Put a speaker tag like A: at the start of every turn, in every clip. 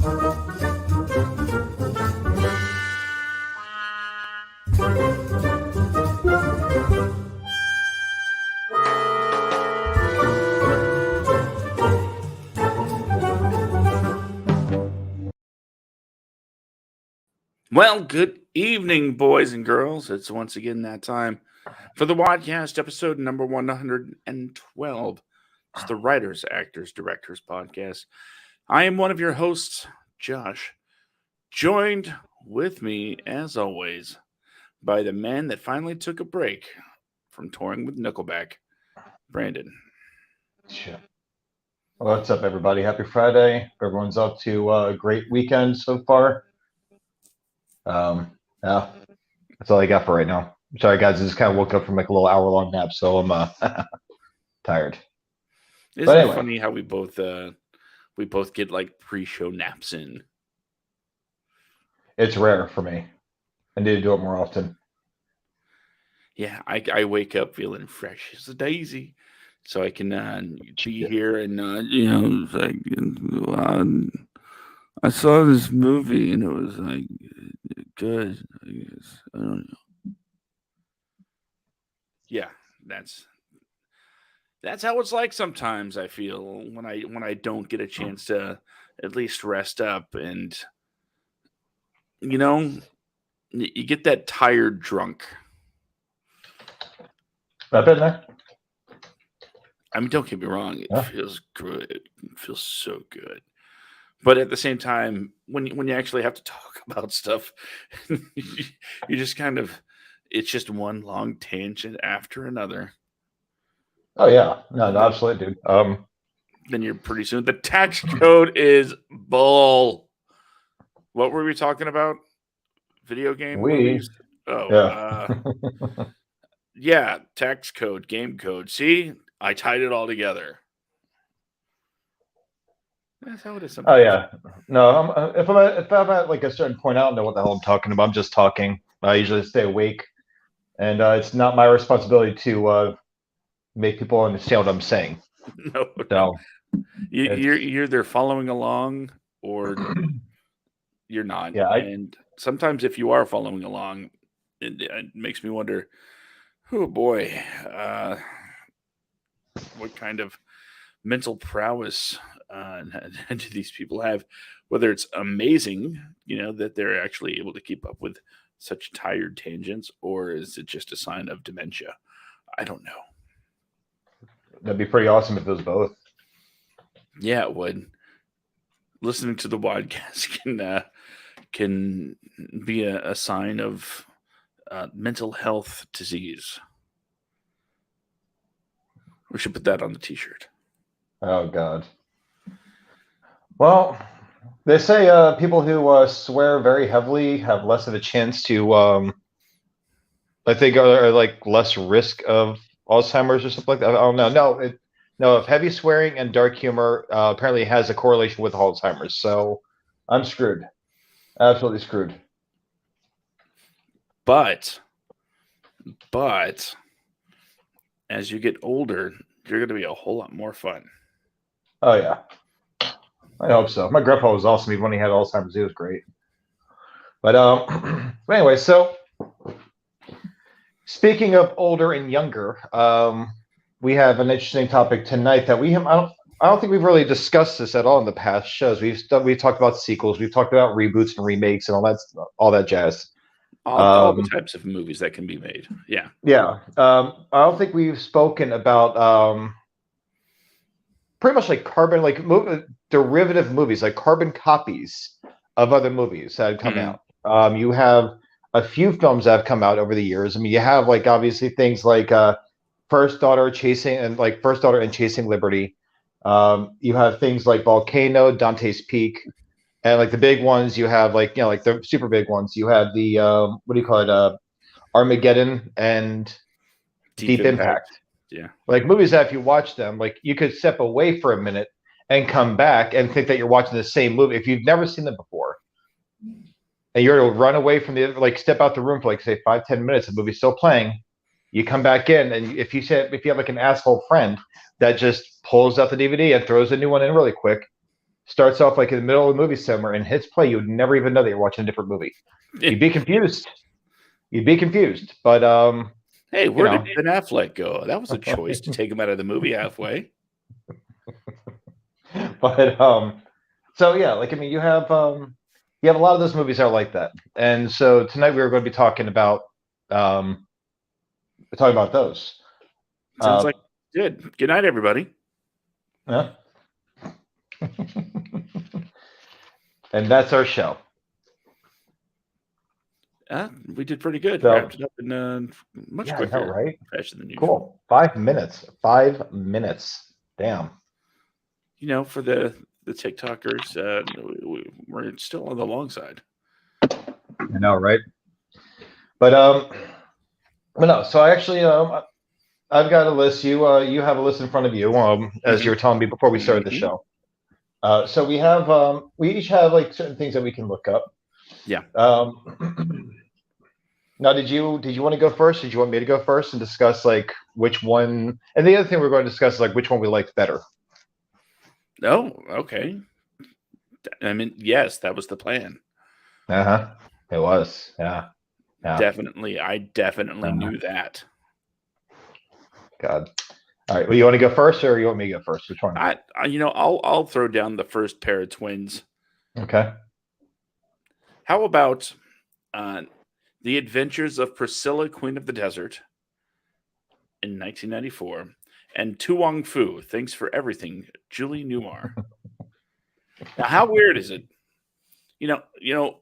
A: Well, good evening, boys and girls. It's once again that time for the WADcast episode number 112. It's the Writers, Actors, Directors podcast. I am one of your hosts, Josh, joined with me, as always, by the man that finally took a break from touring with Nickelback, Brandon.
B: Sure. What's up, everybody? Happy Friday. Everyone's up to a great weekend so far. Yeah, that's all I got for right now. Sorry, guys. I just kind of woke up from like a little hour-long nap, so I'm tired.
A: Isn't it funny how we both get like pre-show naps in?
B: It's rare for me. I need to do it more often.
A: Yeah, I wake up feeling fresh as a daisy, so I can be here and it's like I saw this movie and it was like good. I guess I don't know. Yeah, that's how it's like sometimes. I feel when I don't get a chance to at least rest up, and you get that tired drunk.
B: I've been there.
A: I mean, don't get me wrong. It feels good. It feels so good. But at the same time, when you actually have to talk about stuff, you just kind of, it's just one long tangent after another.
B: Oh yeah, no, absolutely, dude.
A: Then you're pretty soon. The tax code is bull. What were we talking about? Video game movies? Oh,
B: yeah.
A: Yeah, tax code, game code. See, I tied it all together. That's how it is sometimes.
B: Oh yeah, no. If I'm at like a certain point, I don't know what the hell I'm talking about. I'm just talking. I usually stay awake, and it's not my responsibility to make people understand what I'm saying.
A: No, so, you're either following along or you're not.
B: Yeah,
A: and sometimes if you are following along, it makes me wonder, oh boy, what kind of mental prowess do these people have? Whether it's amazing, that they're actually able to keep up with such tired tangents, or is it just a sign of dementia? I don't know.
B: That'd be pretty awesome if it was both.
A: Yeah, it would. Listening to the WADcast can be a sign of mental health disease. We should put that on the t-shirt.
B: Oh, God. Well, they say people who swear very heavily have less of a chance to, I think, are like less risk of Alzheimer's or something like that. I don't know. No, if heavy swearing and dark humor apparently has a correlation with Alzheimer's. So I'm screwed. Absolutely screwed.
A: But as you get older, you're going to be a whole lot more fun.
B: Oh, yeah. I hope so. My grandpa was awesome. Even when he had Alzheimer's, he was great. But anyway, so speaking of older and younger, we have an interesting topic tonight that I don't think we've really discussed this at all in the past shows. We've talked about sequels, we've talked about reboots and remakes and all that jazz.
A: All the types of movies that can be made. Yeah.
B: Yeah. I don't think we've spoken about pretty much like derivative movies, like carbon copies of other movies that have come out. You have a few films that have come out over the years. I mean, you have like obviously things like First Daughter and Chasing Liberty. You have things like Volcano, Dante's Peak, and like the big ones. You have like like the super big ones. You have the what do you call it? Armageddon and Deep Impact.
A: Yeah,
B: like movies that if you watch them, like you could step away for a minute and come back and think that you're watching the same movie if you've never seen them before. And you're to run away from step out the room for like say 5-10 minutes, the movie's still playing. You come back in, and if you have like an asshole friend that just pulls out the DVD and throws a new one in really quick, starts off like in the middle of the movie somewhere and hits play, you'd never even know that you're watching a different movie. You'd be confused. But
A: hey, where did Ben Affleck go? That was a choice to take him out of the movie halfway.
B: But so yeah, like I mean, you have a lot of those movies are like that, and so tonight we were going to be talking about those.
A: Sounds like good. Good night, everybody.
B: Yeah. And that's our show.
A: We did pretty good.
B: So,
A: wrapped it up in much quicker,
B: right?
A: Faster than usual.
B: Cool. 5 minutes. 5 minutes. Damn.
A: You know, for the TikTokers, we're still on the long side.
B: I know, right? But no. So I actually I've got a list. You have a list in front of you as you were telling me before we started the show. So we have we each have like certain things that we can look up.
A: Yeah.
B: Now, did you want to go first? Did you want me to go first and discuss like which one? And the other thing we're going to discuss is like which one we liked better.
A: Oh, okay. I mean, yes, that was the plan.
B: It was. Yeah.
A: Definitely. I definitely knew that.
B: God. All right. Well, you want to go first, or you want me to go first? Which one?
A: I'll throw down the first pair of twins.
B: Okay.
A: How about The Adventures of Priscilla, Queen of the Desert in 1994, and Tu Wong Fu, Thanks for Everything, Julie Newmar. Now, how weird is it? You know,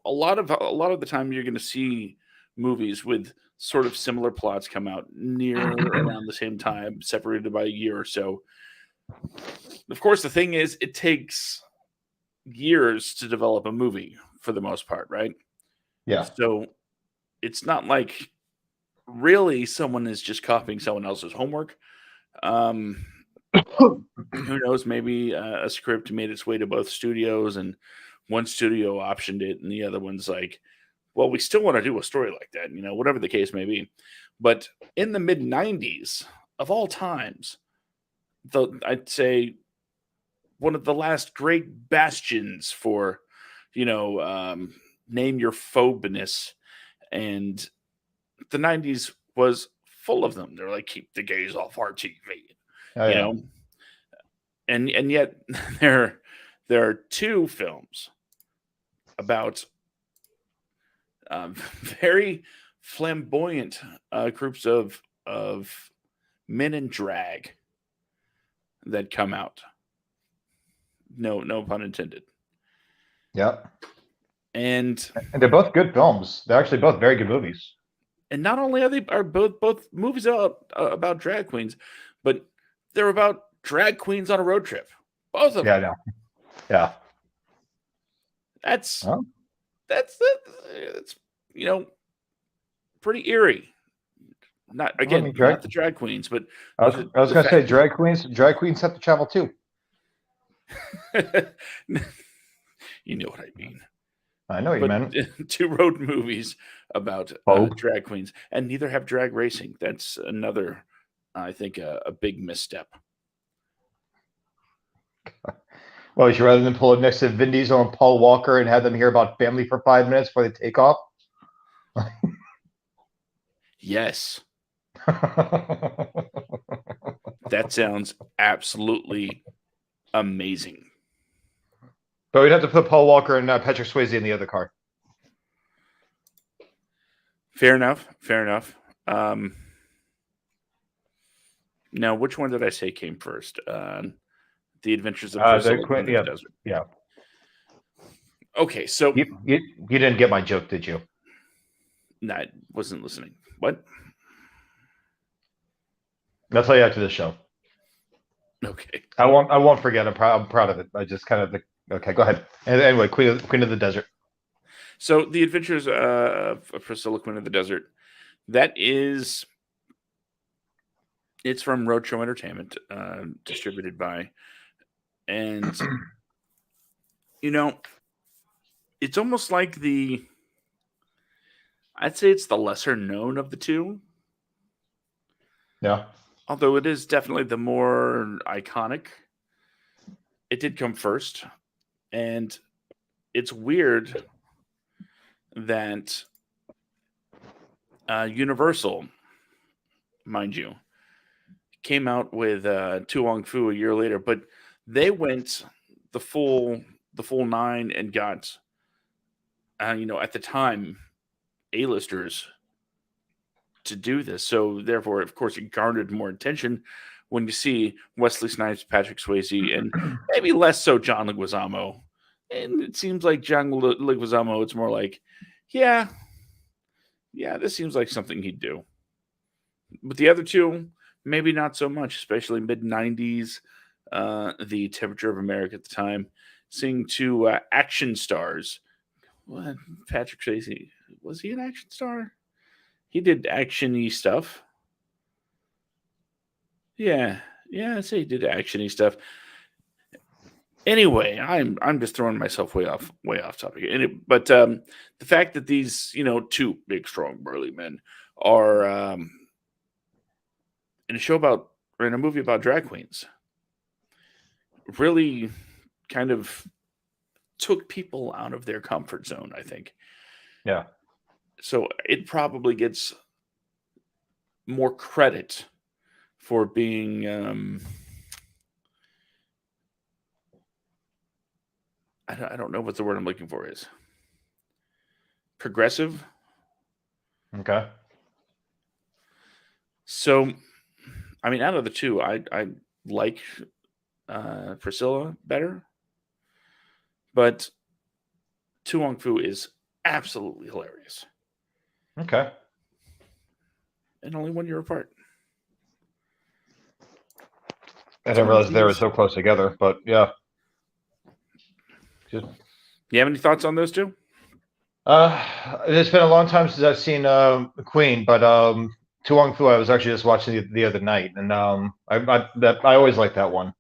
A: a lot of the time you're going to see movies with sort of similar plots come out near around the same time, separated by a year or so. Of course, the thing is, it takes years to develop a movie for the most part, right?
B: Yeah.
A: So it's not like really someone is just copying someone else's homework. Who knows? Maybe a script made its way to both studios, and one studio optioned it, and the other one's like, well, we still want to do a story like that, whatever the case may be. But in the mid 90s, of all times, I'd say one of the last great bastions for, name your phobiness. And the 90s was full of them. They're like, keep the gays off our TV, And yet there are two films about very flamboyant groups of men in drag that come out. No pun intended.
B: Yep.
A: And
B: they're both good films. They're actually both very good movies.
A: And not only are both movies about drag queens, but they're about drag queens on a road trip. Both of them.
B: I know. Yeah.
A: That's pretty eerie. Not not the drag queens, but
B: I was going to say drag queens. Drag queens have to travel too.
A: You know what I mean.
B: I know what you meant.
A: Two road movies about drag queens, and neither have drag racing. That's another, I think, a big misstep.
B: Well, would you rather than pull it next to Vin Diesel and Paul Walker and have them hear about family for 5 minutes before they take off?
A: Yes. That sounds absolutely amazing.
B: But we'd have to put Paul Walker and Patrick Swayze in the other car.
A: Fair enough. Now, which one did I say came first? The Adventures of Priscilla in the Desert.
B: Yeah.
A: Okay, so
B: you didn't get my joke, did you?
A: No, I wasn't listening. What?
B: I'll tell you after the show.
A: Okay.
B: I won't forget. I'm proud of it. I just kind of okay. Go ahead. And anyway, Queen of the Desert.
A: So the Adventures of Priscilla, Queen of the Desert. It's from Roadshow Entertainment, distributed by, and it's almost like I'd say it's the lesser known of the two.
B: Yeah.
A: Although it is definitely the more iconic. It did come first. And it's weird that Universal, mind you, came out with Tu Wong Fu a year later, but they went the full nine and got at the time A-listers to do this. So therefore, of course, it garnered more attention when you see Wesley Snipes, Patrick Swayze, and maybe less so John Leguizamo. And it seems like John Leguizamo, it's more like, yeah, this seems like something he'd do. But the other two, maybe not so much, especially mid 90s, the temperature of America at the time, seeing two action stars. What? Patrick Swayze, was he an action star? He did action-y stuff. Yeah, I'd say he did action-y stuff. Anyway, I'm just throwing myself way off topic. But the fact that these two big, strong, burly men are in a movie about drag queens really kind of took people out of their comfort zone, I think.
B: Yeah.
A: So it probably gets more credit for being I don't know what the word I'm looking for is. Progressive.
B: Okay.
A: So, I mean, out of the two, I like Priscilla better, but Tu Wong Fu is absolutely hilarious.
B: Okay.
A: And only 1 year apart.
B: I didn't realize they were so close together, but yeah.
A: You have any thoughts on those two?
B: It's been a long time since I've seen Queen, but Tu Wong Fu I was actually just watching the other night, and I always like that one,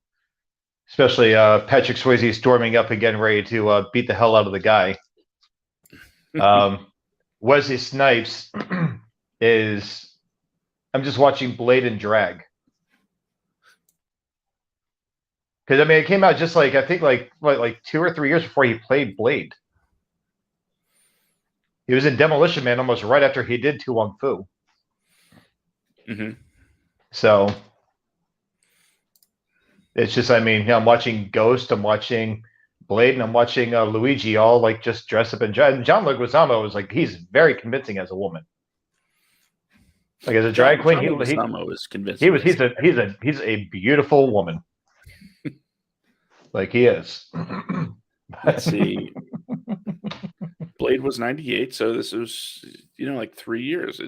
B: especially Patrick Swayze storming up and getting ready to beat the hell out of the guy. Wesley Snipes is. I'm just watching Blade and drag. Because I mean, it came out just like I think like 2 or 3 years before he played Blade. He was in Demolition Man almost right after he did Tu Wong Fu.
A: Mm-hmm.
B: So it's just, I mean, I'm watching Ghost, I'm watching Blade, and I'm watching Luigi all like just dress up in drag. And John Leguizamo was like, he's very convincing as a woman. Like as a drag queen,
A: John Leguizamo is convincing.
B: He's a beautiful woman. Like he is.
A: Let's see. Blade was 98, so this was like 3 years.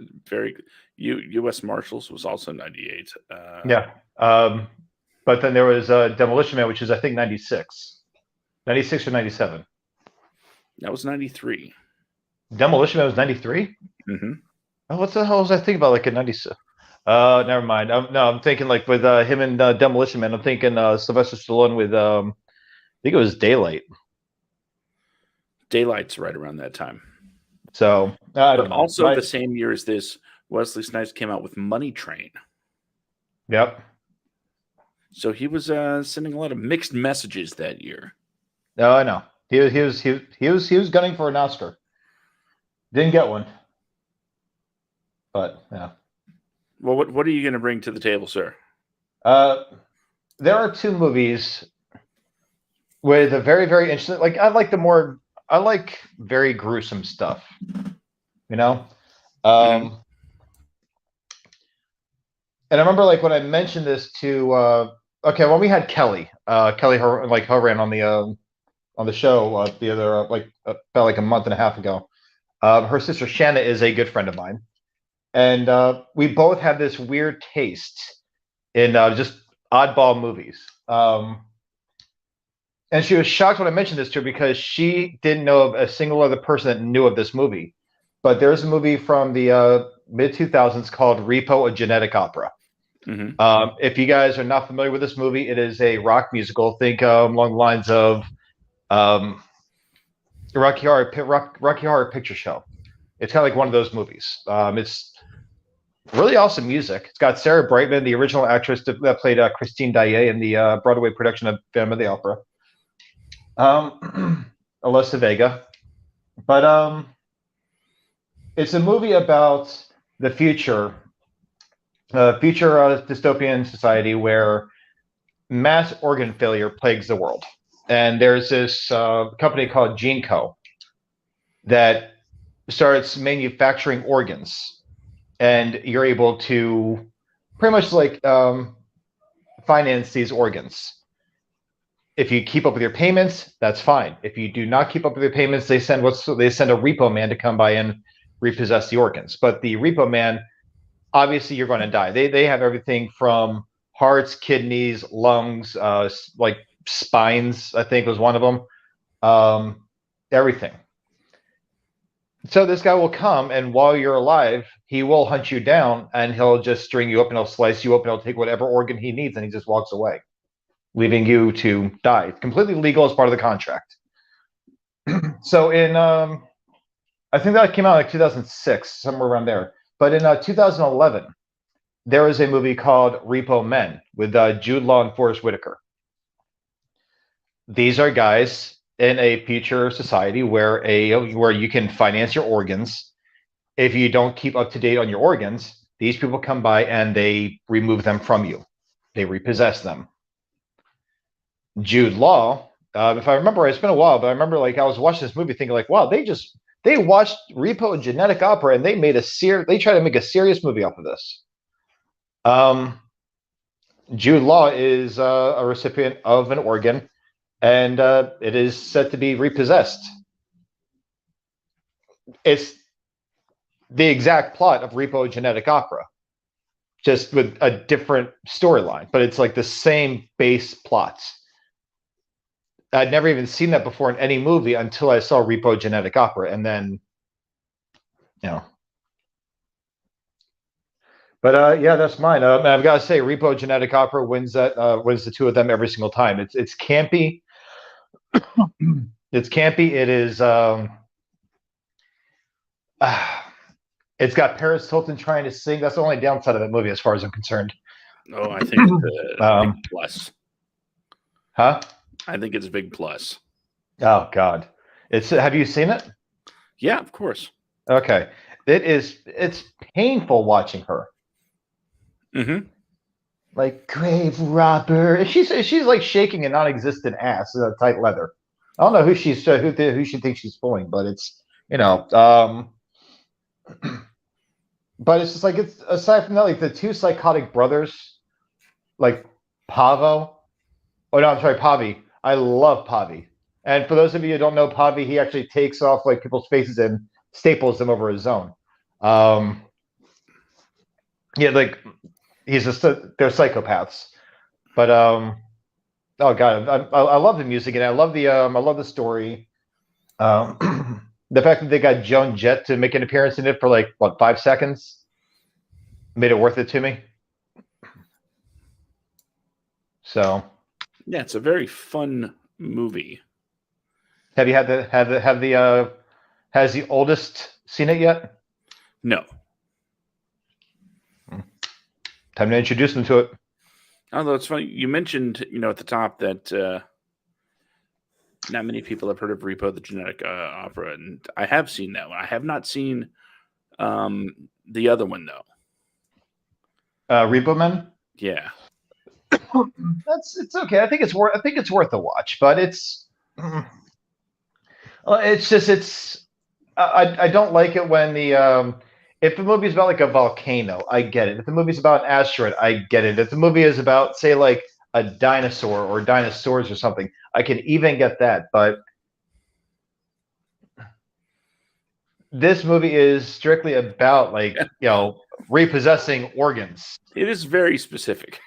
A: U.S. Marshals was also 98.
B: Yeah. But then there was Demolition Man, which is I think 96 or 97.
A: That was 93.
B: Demolition Man was 93.
A: Mm-hmm.
B: Oh, what the hell was I thinking about? Like in 96? Never mind. I'm thinking like with him and Demolition Man. I'm thinking Sylvester Stallone with I think it was Daylight.
A: Daylight's right around that time.
B: So I don't know.
A: Also the same year as this, Wesley Snipes came out with Money Train.
B: Yep.
A: So he was sending a lot of mixed messages that year.
B: No, I know. He was gunning for an Oscar. Didn't get one. But yeah.
A: Well, what are you going to bring to the table, sir?
B: There are two movies with a very, very interesting. Like I like very gruesome stuff.
A: Mm-hmm.
B: And I remember like when I mentioned this to when we had Kelly Horan on the show the other about like a month and a half ago. Her sister Shanna is a good friend of mine, and we both have this weird taste in just oddball movies. And she was shocked when I mentioned this to her because she didn't know of a single other person that knew of this movie. But there's a movie from the mid 2000s called Repo, a Genetic Opera.
A: Mm-hmm.
B: If you guys are not familiar with this movie, it is a rock musical. Think along the lines of Rocky Horror Picture Show. It's kind of like one of those movies. It's really awesome music. It's got Sarah Brightman, the original actress that played Christine Daae in the Broadway production of Phantom of the Opera. Alyssa Vega, but it's a movie about the future, dystopian society where mass organ failure plagues the world, and there's this company called GeneCo that starts manufacturing organs, and you're able to pretty much like finance these organs. If you keep up with your payments, that's fine. If you do not keep up with your payments, they send a repo man to come by and repossess the organs. But the repo man, obviously, you're going to die. They have everything from hearts, kidneys, lungs, like spines. I think was one of them. Everything. So this guy will come, and while you're alive, he will hunt you down, and he'll just string you up, and he'll slice you up, and he'll take whatever organ he needs, and he just walks away, leaving you to die. It's completely legal as part of the contract. So in, I think that came out like 2006, somewhere around there. But in 2011, there was a movie called Repo Men with Jude Law and Forrest Whitaker. These are guys in a future society where you can finance your organs. If you don't keep up to date on your organs, these people come by and they remove them from you. They repossess them. Jude Law, if I remember, it's been a while, but I remember like I was watching this movie thinking like, wow, they watched Repo Genetic Opera and they tried to make a serious movie off of this. Jude Law is a recipient of an organ, and it is said to be repossessed. It's the exact plot of Repo Genetic Opera, just with a different storyline, but it's like the same base plots. I'd never even seen that before in any movie until I saw Repo Genetic Opera, and then, you know. But yeah, that's mine. I've got to say, Repo Genetic Opera wins the two of them every single time. It's campy. It's campy. It is. It's got Paris Hilton trying to sing. That's the only downside of that movie, as far as I'm concerned.
A: Oh, I think it's a big plus.
B: Huh?
A: I think it's a big plus.
B: Oh God, have you seen it?
A: Yeah, of course.
B: Okay, it's painful watching her.
A: Mm-hmm.
B: Like grave robber. She's like shaking a non-existent ass in a tight leather. I don't know who she thinks she's fooling, but it's but it's just like, it's aside from that, like the two psychotic brothers, like Pavo. Oh no, I'm sorry, Pavi. I love Pavi. And for those of you who don't know Pavi, he actually takes off like people's faces and staples them over his own. Yeah, like they're psychopaths. But oh God, I love the music, and I love the story. The fact that they got Joan Jett to make an appearance in it for like 5 seconds made it worth it to me. So
A: yeah, it's a very fun movie.
B: Have you has the oldest seen it yet?
A: No.
B: Time to introduce them to it.
A: Although it's funny, you mentioned, at the top that not many people have heard of Repo the Genetic Opera, and I have seen that one. I have not seen the other one though.
B: Repo Men?
A: Yeah.
B: It's okay. I think it's worth a watch, but I don't like it when if the movie's about like a volcano, I get it. If the movie's about an asteroid, I get it. If the movie is about, say, like a dinosaur or dinosaurs or something, I can even get that. But this movie is strictly about like, repossessing organs.
A: It is very specific.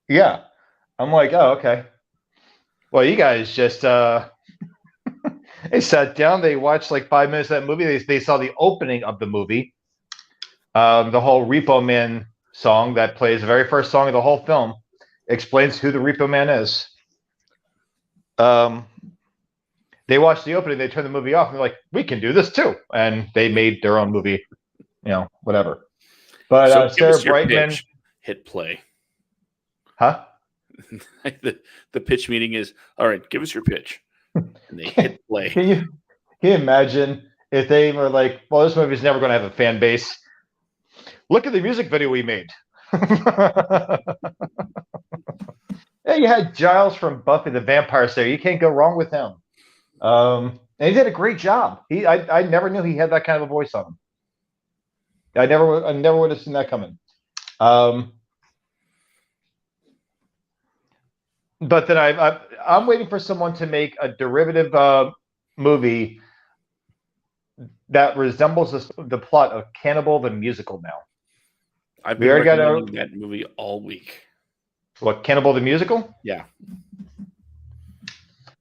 B: Yeah. I'm like, oh, okay. Well, you guys just they sat down, they watched like 5 minutes of that movie. They saw the opening of the movie. The whole Repo Man song that plays, the very first song of the whole film, explains who the Repo Man is. They watched the opening, they turned the movie off, and they're like, we can do this too. And they made their own movie, whatever. But
A: so
B: Sarah Brightman.
A: Pitch. Hit play.
B: Huh?
A: The pitch meeting is, all right, give us your pitch. and they hit play.
B: Can you imagine if they were like, well, this movie's never going to have a fan base. Look at the music video we made. Yeah, you had Giles from Buffy the Vampire Slayer. You can't go wrong with him. And he did a great job. I never knew he had that kind of a voice on him. I never would have seen that coming. But then I'm waiting for someone to make a derivative movie that resembles the plot of Cannibal the Musical now.
A: I've been recommending that movie all week.
B: What, Cannibal the Musical?
A: Yeah.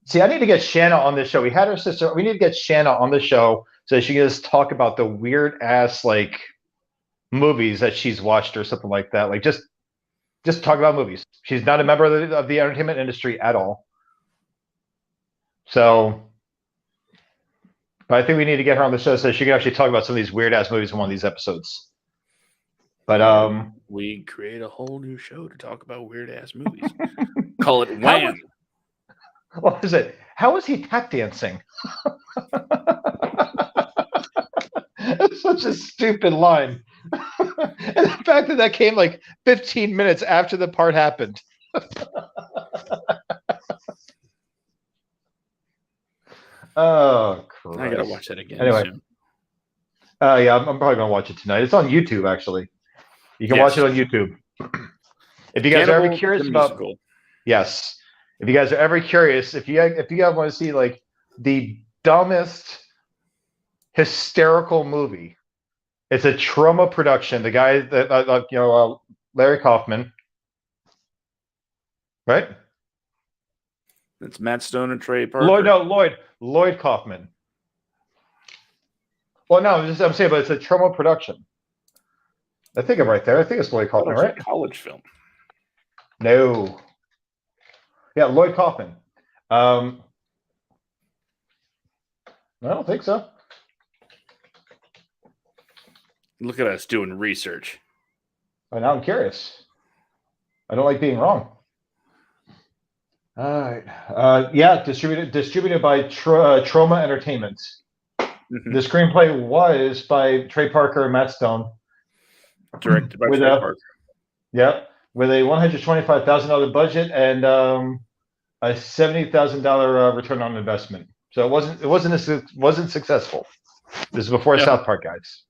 B: See, I need to get Shanna on this show. We had her sister. We need to get Shanna on the show so she can just talk about the weird ass like movies that she's watched or something like that. Like just talk about movies. She's not a member of the entertainment industry at all. So, but I think we need to get her on the show so she can actually talk about some of these weird ass movies in one of these episodes. But
A: we create a whole new show to talk about weird ass movies. Call it Wham.
B: What is it? How is he tap dancing? That's such a stupid line. And the fact that came like 15 minutes after the part happened. Oh, Christ.
A: I gotta watch that again.
B: Anyway.
A: Soon.
B: Yeah, I'm probably gonna watch it tonight. It's on YouTube, actually. You can watch it on YouTube. If you guys are ever curious about, yes, if you guys are ever curious, if you guys want to see like the dumbest hysterical movie, it's a Troma production. The guy that Larry Kaufman, right?
A: It's Matt Stone and Trey Parker.
B: Lloyd Kaufman. Well, no, I'm saying, but it's a Troma production. I think I'm right there. I think it's Lloyd Kaufman, right?
A: A college film.
B: No. Yeah, Lloyd Kaufman. I don't think so.
A: Look at us doing research.
B: Oh, now I'm curious. I don't like being wrong. All right. Yeah, distributed by Troma Entertainment. Mm-hmm. The screenplay was by Trey Parker and Matt Stone.
A: Directed by Trey Parker.
B: Yeah, with a $125,000 budget and a $70,000 return on investment. So it wasn't successful. This is before South Park, guys.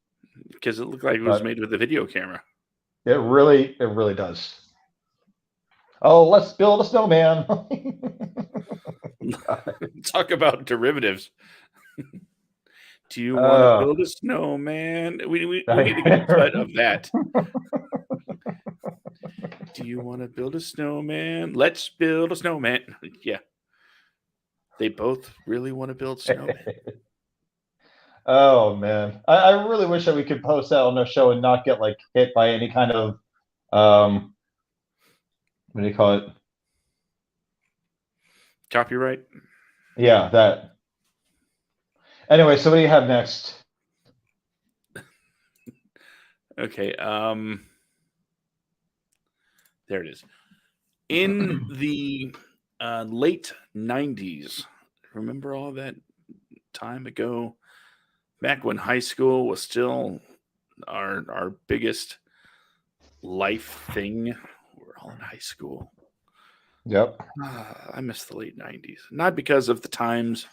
A: Because it looked like it was made with a video camera.
B: It really does. Oh, let's build a snowman.
A: Talk about derivatives. Do you want to build a snowman? We need to get a cut of that. Do you want to build a snowman? Let's build a snowman. Yeah. They both really want to build snowmen.
B: Oh, man. I really wish that we could post that on the show and not get like hit by any kind of, what do you call it?
A: Copyright?
B: Yeah, that. Anyway, so what do you have next?
A: Okay, there it is. In the late 90s, remember all that time ago? Back when high school was still our biggest life thing. We're all in high school.
B: Yep.
A: I miss the late 90s. Not because of the times,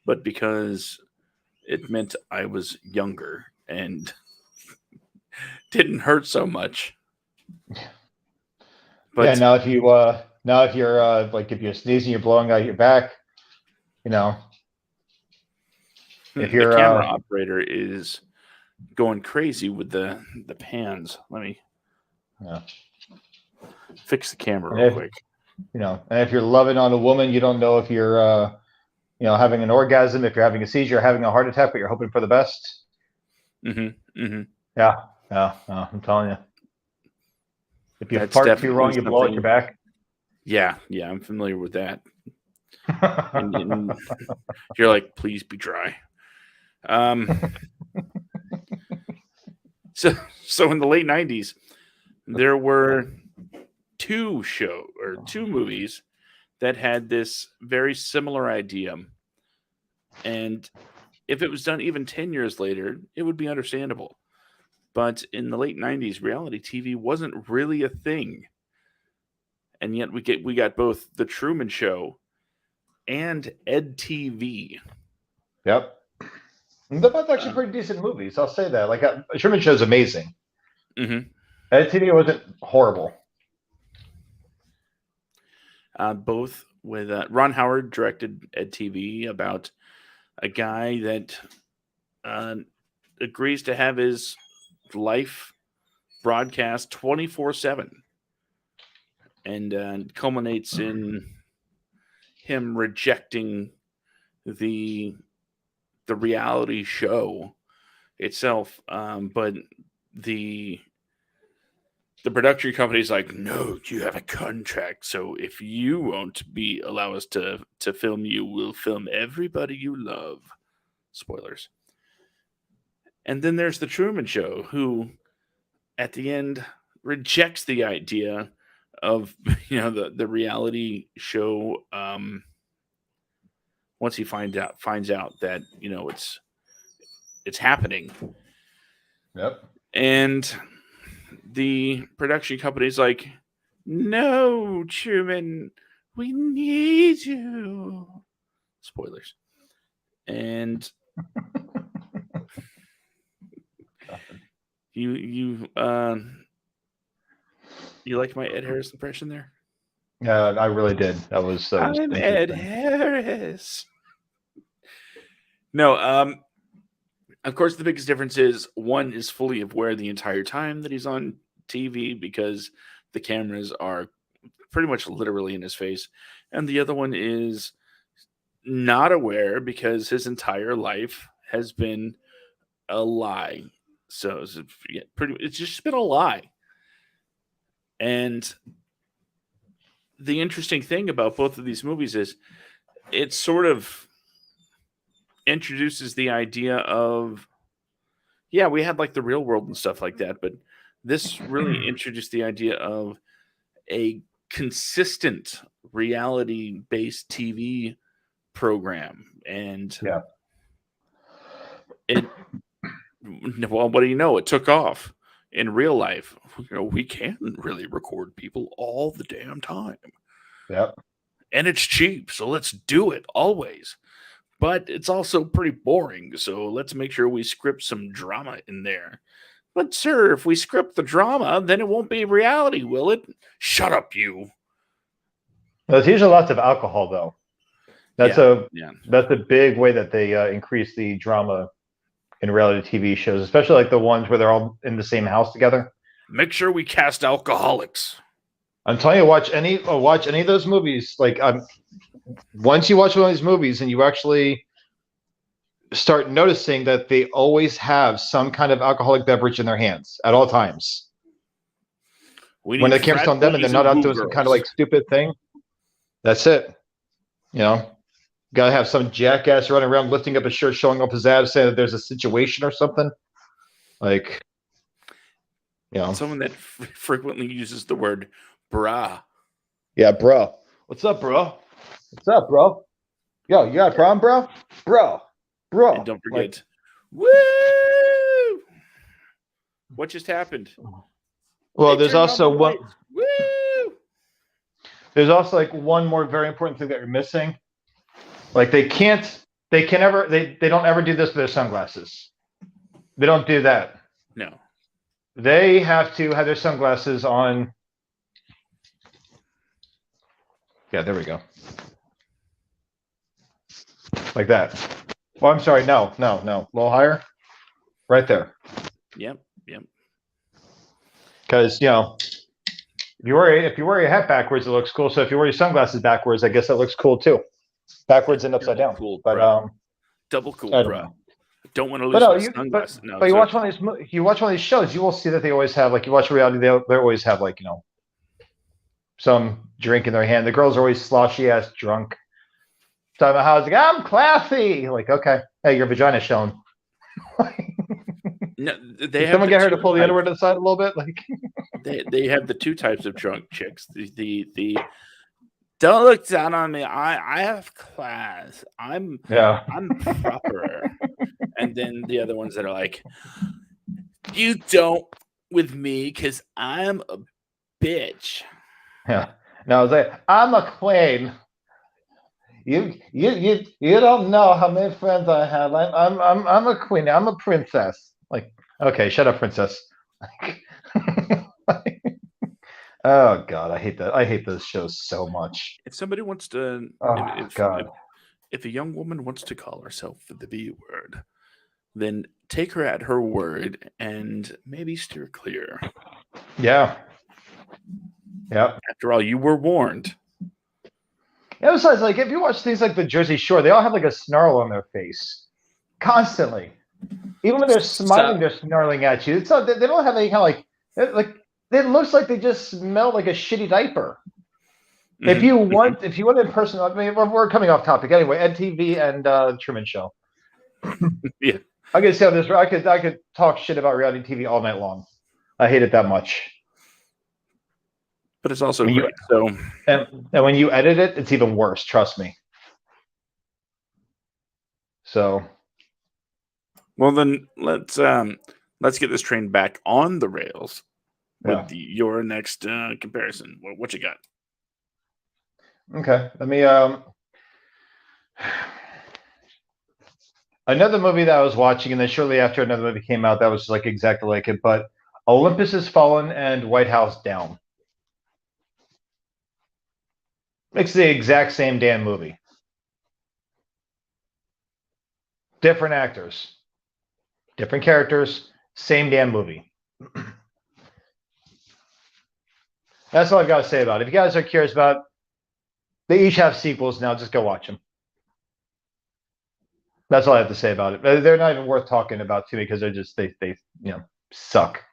A: but because it meant I was younger and didn't hurt so much.
B: But yeah, now if you're like if you're sneezing, you're blowing out your back, if you're
A: the camera operator is going crazy with the pans. Let me fix the camera real quick.
B: And if you're loving on a woman, you don't know if you're having an orgasm, if you're having a seizure, having a heart attack, but you're hoping for the best.
A: Mm-hmm. Mm-hmm.
B: Yeah. I'm telling you. If you fart too wrong, you blow out your back.
A: Yeah, I'm familiar with that. and you're like, please be dry. So in the late 90s, there were two movies that had this very similar idea And if it was done even 10 years later, it would be understandable. But in the late 90s, reality TV wasn't really a thing. And yet we got both The Truman Show and Ed TV.
B: Yep. And they're both actually pretty decent movies. I'll say that. Like, Truman Show's amazing.
A: Mm-hmm.
B: Ed TV wasn't horrible.
A: Both with Ron Howard directed Ed TV about a guy that agrees to have his life broadcast 24/7, and culminates in him rejecting the reality show itself. But the production company's like, no, you have a contract, so if you won't allow us to film you, we'll film everybody you love. Spoilers. And then there's the Truman Show, who at the end rejects the idea of the reality show. Once he finds out that it's happening.
B: Yep.
A: And the production company's like, no, Truman, we need you. Spoilers. And you like my Ed Harris impression there?
B: Yeah, I really did. That was
A: I'm Ed Harris. No, of course, the biggest difference is one is fully aware the entire time that he's on TV because the cameras are pretty much literally in his face. And the other one is not aware because his entire life has been a lie. So it's just been a lie. And the interesting thing about both of these movies is it sort of introduces the idea of, yeah, we had like the real world and stuff like that, but this really introduced the idea of a consistent reality based TV program. And what do you know? It took off. In real life, we can really record people all the damn time.
B: Yep.
A: And it's cheap, so let's do it always. But it's also pretty boring, so let's make sure we script some drama in there. But sir, if we script the drama, then it won't be reality, will it? Shut up, you.
B: There's usually lots of alcohol, though. That's a big way that they increase the drama in reality TV shows, especially like the ones where they're all in the same house together.
A: Make sure we cast alcoholics.
B: I'm telling you, watch any of those movies. Like, once you watch one of these movies and you actually start noticing that they always have some kind of alcoholic beverage in their hands at all times. When the camera's on them and they're not out doing some kind of like stupid thing, that's it. Gotta have some jackass running around lifting up his shirt, showing up his abs, saying that there's a situation or something. Like,
A: someone that frequently uses the word "brah."
B: Yeah, bro. What's up, bro? What's up, bro? Yo, you got a problem, bro? Bro.
A: And don't forget, woo! What just happened?
B: Well, there's also one.
A: Woo!
B: There's also like one more very important thing that you're missing. Like they don't ever do this with their sunglasses. They don't do that.
A: No.
B: They have to have their sunglasses on. Yeah, there we go. Like that. Oh, I'm sorry. No. A little higher. Right there.
A: Yep.
B: Because if you wear your hat backwards, it looks cool. So if you wear your sunglasses backwards, I guess that looks cool too. Backwards and upside down.
A: Cool,
B: but
A: double cool, bro. Don't want to lose my sunglasses.
B: But you watch one of these shows, you will see that they always have, like, you watch reality, they always have, like, some drink in their hand. The girls are always sloshy ass drunk. Talking about how it's like, I'm classy. Like, okay, hey, your vagina's showing.
A: No,
B: someone get her to pull the underwear to the side a little bit. Like,
A: they have the two types of drunk chicks. The Don't look down on me. I have class. I'm
B: Yeah.
A: proper. And then the other ones that are like, you don't with me because I'm a bitch.
B: Yeah. No, I was like, I'm a queen. You don't know how many friends I have. I'm a queen. I'm a princess. Like, okay, shut up, princess. Oh God, I hate that. I hate those shows so much.
A: If somebody wants to,
B: Oh God.
A: if a young woman wants to call herself the B word, then take her at her word and maybe steer clear.
B: Yeah. Yeah.
A: After all, you were warned.
B: Yeah, besides, like if you watch things like the Jersey Shore, they all have like a snarl on their face constantly. Even when they're smiling, they're snarling at you. It's not. They don't have any kind of like. It looks like they just smell like a shitty diaper. Mm-hmm. If you want to person, I mean, we're coming off topic anyway. EdTV and Truman Show.
A: Yeah,
B: I could say this. I could talk shit about reality TV all night long. I hate it that much.
A: But it's also great.
B: And when you edit it, it's even worse. Trust me. So.
A: Well, then let's get this train back on the rails with your next comparison. What you got?
B: Okay, let me. Another movie that I was watching, and then shortly after another movie came out that was like exactly like it, but Olympus Has Fallen and White House Down. It's the exact same damn movie. Different actors, different characters, same damn movie. That's all I've got to say about it. If you guys are curious about, they each have sequels now. Just go watch them. That's all I have to say about it. They're not even worth talking about to me because they're just they suck.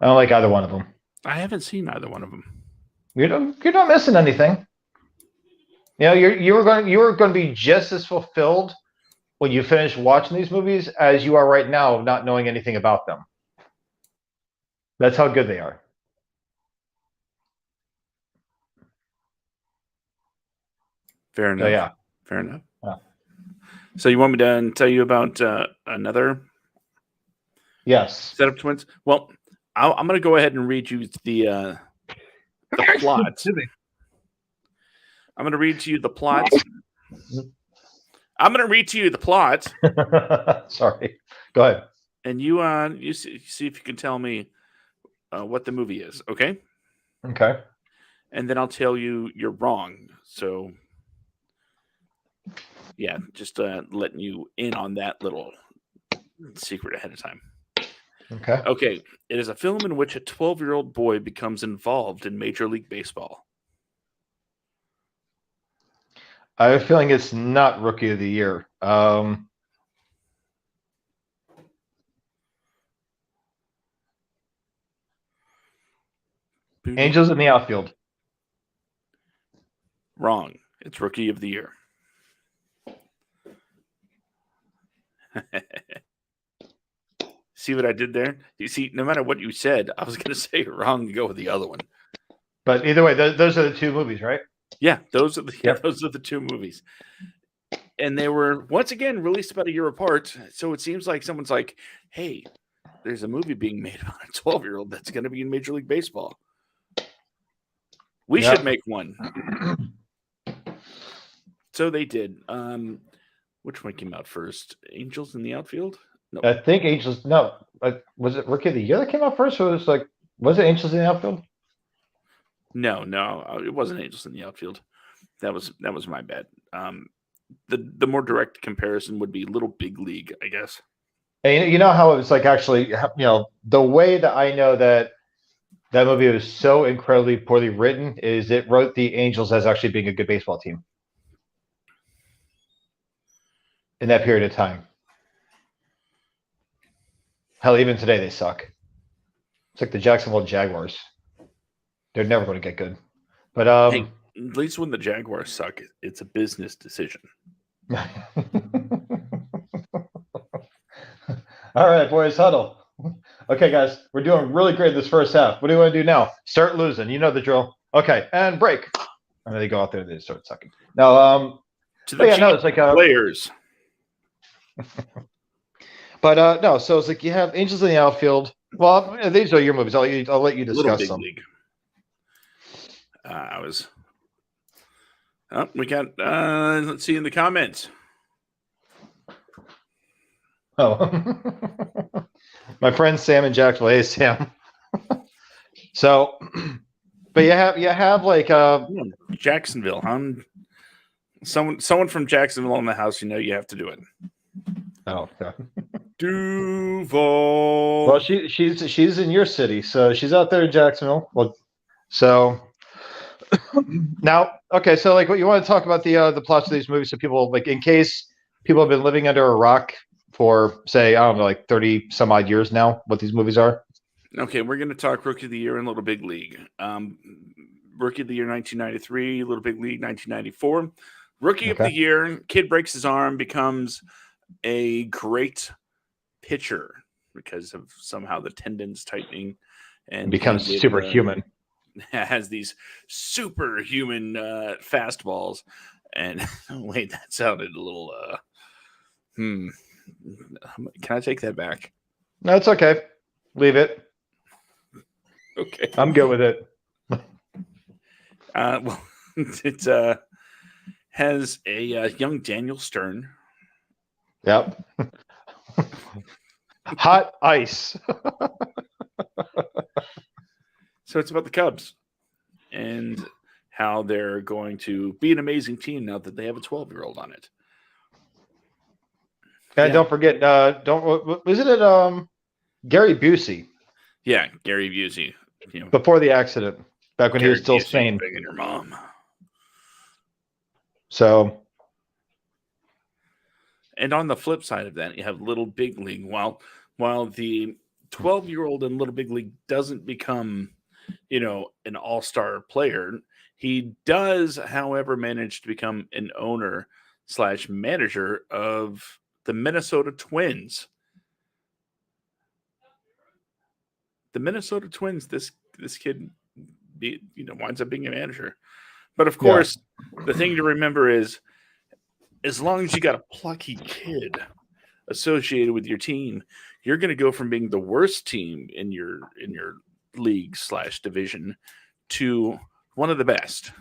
B: I don't like either one of them.
A: I haven't seen either one of them.
B: You're not missing anything. You know, you were going to be just as fulfilled when you finish watching these movies as you are right now, not knowing anything about them. That's how good they are.
A: Fair enough.
B: So, yeah.
A: Fair enough.
B: Yeah.
A: So you want me to tell you about another?
B: Yes.
A: Set of twins. Well, I'm going to go ahead and read you the plot. I'm going to read to you the plot. I'm going to read to you the plot.
B: Sorry. Go ahead.
A: And you see if you can tell me what the movie is, okay?
B: Okay.
A: And then I'll tell you you're wrong. So, yeah, just letting you in on that little secret ahead of time.
B: Okay.
A: Okay. It is a film in which a 12-year-old boy becomes involved in Major League Baseball.
B: I have a feeling it's not Rookie of the Year. Angels in the Outfield.
A: Wrong. It's Rookie of the Year. See what I did there? You see, no matter what you said, I was going to say wrong to go with the other one.
B: But either way, those are the two movies, right?
A: Yeah, those are the two movies. And they were, once again, released about a year apart. So it seems like someone's like, hey, there's a movie being made about a 12-year-old that's going to be in Major League Baseball. We should make one. So they did. Which one came out first? Angels in the Outfield?
B: No. I think Angels. No. Was it Rookie of the Year that came out first? Or was it Angels in the Outfield?
A: No. It wasn't Angels in the Outfield. That was my bad. The more direct comparison would be Little Big League, I guess.
B: And you know how it was like actually, the way that I know that movie was so incredibly poorly written is it wrote the Angels as actually being a good baseball team in that period of time. Hell, even today they suck. It's like the Jacksonville Jaguars. They're never going to get good. But
A: hey, at least when the Jaguars suck, it's a business decision.
B: All right, boys, huddle. Okay, guys, we're doing really great this first half. What do you want to do now? Start losing. You know the drill. Okay, and break. And then they go out there and they start sucking. No,
A: To the
B: it's like
A: players.
B: But no, so it's like you have Angels in the Outfield. Well, these are your movies. I'll let you
A: Little
B: discuss
A: Big
B: them.
A: League. We got. Let's see in the comments.
B: Oh, my friends Sam and Jacksonville. Hey, Sam. So, but you have like
A: Jacksonville. Someone from Jacksonville in the house. You have to do it.
B: Oh, okay.
A: Duval.
B: Well, she's in your city, so she's out there in Jacksonville. Well, so now, okay, so like, what you want to talk about the plots of these movies, so people like, in case people have been living under a rock for, say, I don't know, like 30 some odd years now, what these movies are.
A: Okay, we're going to talk Rookie of the Year and Little Big League. Rookie of the Year 1993, Little Big League 1994. Rookie of the Year, kid breaks his arm, becomes a great pitcher because of somehow the tendons tightening and
B: becomes superhuman.
A: Has these superhuman fastballs. And wait, that sounded a little can I take that back?
B: No, it's okay. Leave it.
A: Okay.
B: I'm good with it.
A: Well, it has a young Daniel Stern.
B: Yep. Hot ice.
A: So it's about the Cubs and how they're going to be an amazing team now that they have a 12-year-old on it.
B: And don't forget, isn't it Gary Busey?
A: Yeah, Gary Busey.
B: Before the accident, back when
A: Gary
B: he was still
A: Busey
B: sane.
A: Begging your mom.
B: So.
A: And on the flip side of that, you have Little Big League. While the 12-year-old in Little Big League doesn't become, an all-star player, he does, however, manage to become an owner / manager of the Minnesota Twins. The Minnesota Twins, this kid, winds up being a manager. But of course, the thing to remember is, as long as you got a plucky kid associated with your team, you're going to go from being the worst team in your league / division to one of the best.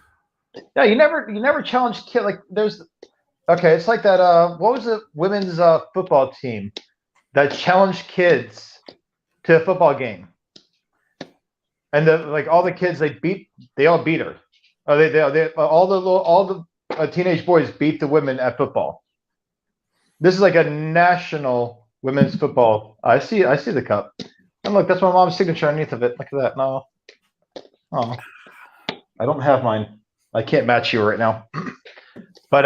B: Yeah, you never challenge kid like there's. Okay, it's like that. What was the women's football team that challenged kids to a football game? And all the kids they all beat her. All the teenage boys beat the women at football. This is like a national women's football. I see the cup. And look, that's my mom's signature underneath of it. Look at that. No. Oh. I don't have mine. I can't match you right now. But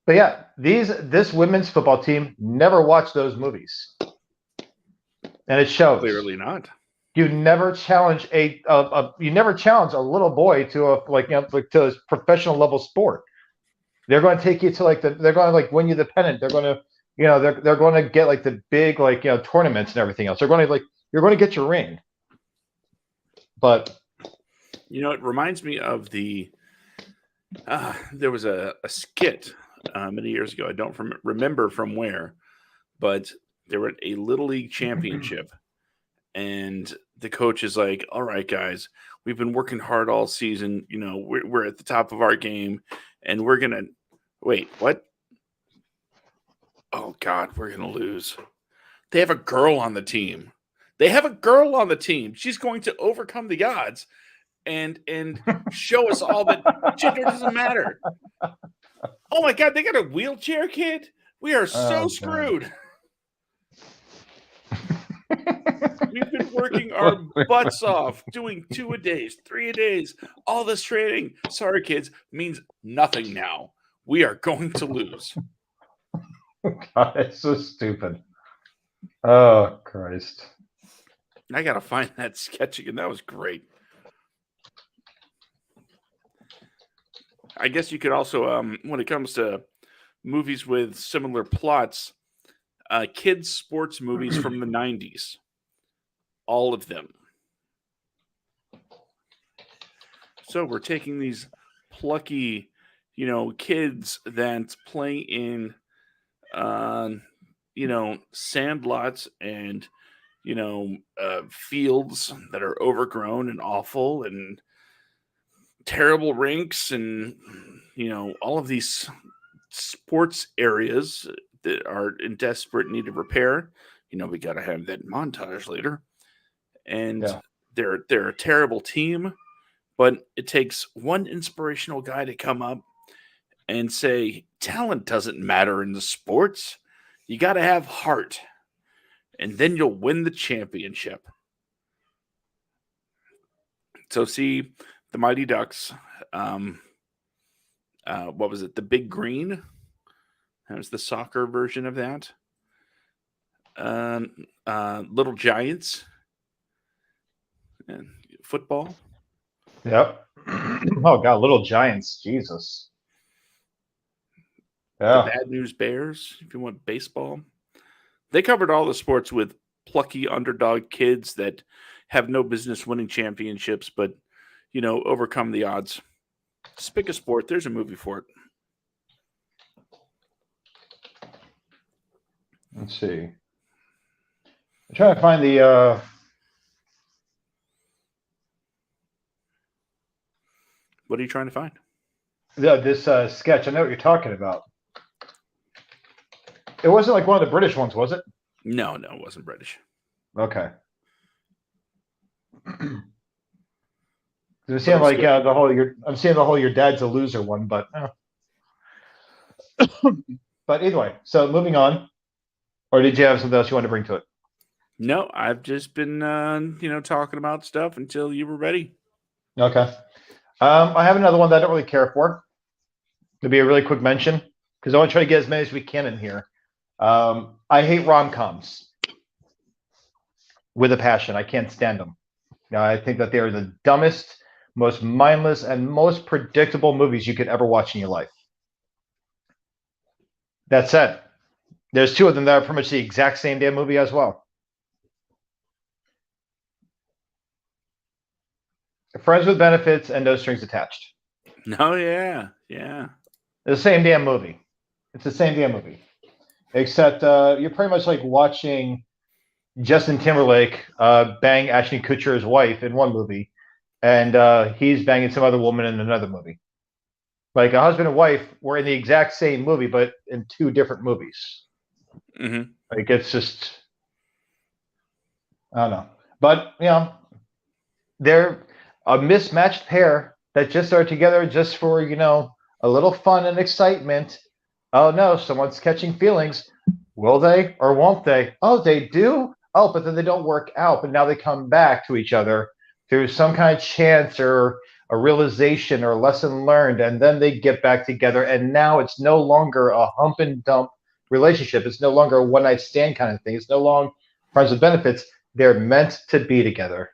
B: yeah, this women's football team never watched those movies. And it shows.
A: Clearly not.
B: You never challenge a little boy to to a professional level sport. They're going to take you to they're going to win you the pennant. They're going to they're going to get the big tournaments and everything else. They're going to you're going to get your ring. But
A: it reminds me of there was a skit many years ago. I don't remember from where, but they were at a Little League championship. And the coach is like, all right, guys, we've been working hard all season. We're at the top of our game, and we're going to – wait, what? Oh, God, we're going to lose. They have a girl on the team. She's going to overcome the odds and show us all that gender doesn't matter. Oh, my God, they got a wheelchair kid? We are so screwed. God. We've been working our butts off, doing 2 a days, 3 a days, all this training. Sorry, kids, means nothing now. We are going to lose.
B: God, it's so stupid. Oh, Christ.
A: I got to find that sketch again. That was great. I guess you could also, when it comes to movies with similar plots, kids' sports movies from the 90s. All of them. So we're taking these plucky, kids that play in, uh, sand lots and fields that are overgrown and awful and terrible rinks and all of these sports areas that are in desperate need of repair. We got to have that montage later, and
B: Yeah.
A: they're a terrible team, but it takes one inspirational guy to come up and say talent doesn't matter in the sports. You got to have heart, and then you'll win the championship. So see the Mighty Ducks. What was it? The Big Green. That was the soccer version of that. Little Giants and football.
B: Yep. Oh God, Little Giants, Jesus.
A: The
B: Yeah.
A: Bad News Bears, if you want baseball. They covered all the sports with plucky underdog kids that have no business winning championships, but overcome the odds. Just pick a sport. There's a movie for it.
B: Let's see. I'm trying to find the.
A: What are you trying to find?
B: This sketch. I know what you're talking about. It wasn't like one of the British ones, was it?
A: No, it wasn't British.
B: Okay. I'm seeing like the whole I'm seeing the whole your dad's a loser one, but but either way. So moving on, or did you have something else you want to bring to it?
A: No, I've just been talking about stuff until you were ready.
B: Okay. I have another one that I don't really care for. It'll be a really quick mention because I want to try to get as many as we can in here. I hate rom-coms with a passion. I can't stand them. I think that they are the dumbest, most mindless, and most predictable movies you could ever watch in your life. That said, there's two of them that are pretty much the exact same damn movie as well. Friends with Benefits and No Strings Attached.
A: Oh, yeah.
B: The same damn movie. It's the same damn movie. Except you're pretty much like watching Justin Timberlake bang Ashton Kutcher's wife in one movie, and he's banging some other woman in another movie. Like a husband and wife were in the exact same movie, but in two different movies.
A: Mm-hmm.
B: Like it's just, I don't know. But, they're a mismatched pair that just are together just for, a little fun and excitement. Oh, no, someone's catching feelings. Will they or won't they? Oh, they do? Oh, but then they don't work out. But now they come back to each other through some kind of chance or a realization or lesson learned. And then they get back together. And now it's no longer a hump and dump relationship. It's no longer a one night stand kind of thing. It's no longer friends with benefits. They're meant to be together.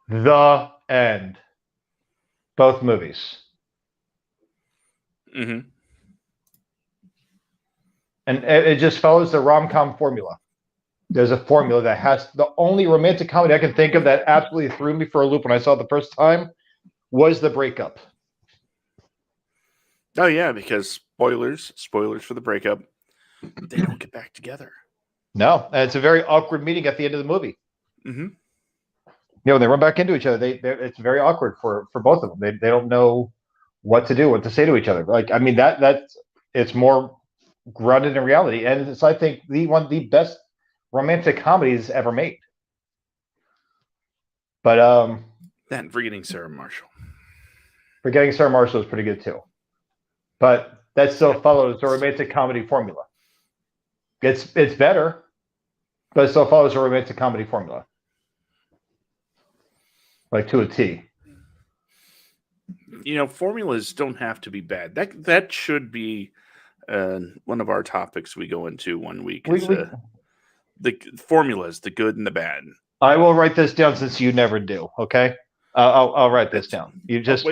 B: The end. Both movies.
A: Mm-hmm.
B: And it just follows the rom-com formula. There's a formula that has the only romantic comedy I can think of that absolutely threw me for a loop when I saw it the first time was The Breakup.
A: Oh, yeah, because spoilers for the breakup. They don't get back together.
B: No, and it's a very awkward meeting at the end of the movie.
A: Mm-hmm.
B: When they run back into each other, it's very awkward for both of them. They don't know what to do, what to say to each other. Like, I mean, that's it's more grounded in reality, and it's I think one of the best romantic comedies ever made. But
A: that and Forgetting Sarah Marshall.
B: Forgetting Sarah Marshall is pretty good too. But that still follows the romantic comedy formula. It's better, but it still follows a romantic comedy formula. Like to a T.
A: Formulas don't have to be bad. That should be one of our topics we go into one week. The formulas, the good and the bad.
B: I will write this down since you never do. Okay, I'll write this down. You just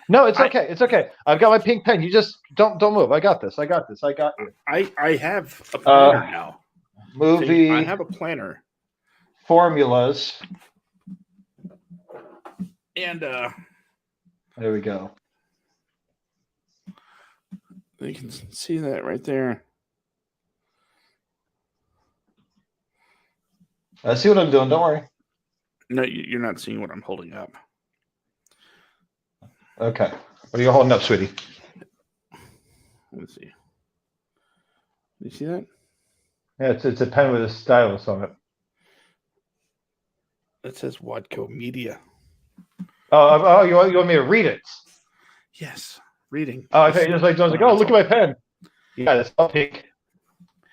B: no, it's okay. It's okay. I've got my pink pen. You just don't move. I got this. I got you.
A: I have a planner now.
B: Movie.
A: I have a planner.
B: Formulas.
A: And
B: there we go.
A: you can see that right there.
B: I see what I'm doing. Don't worry.
A: No, you're not seeing what I'm holding up.
B: Okay. What are you holding up, sweetie?
A: Let's see. You see that?
B: Yeah, it's a pen with a stylus on it.
A: It says Wadco Media.
B: Oh, you want me to read it?
A: Yes, reading.
B: Oh, I thought you just I was like, oh, look at my pen. Yeah, that's all pink.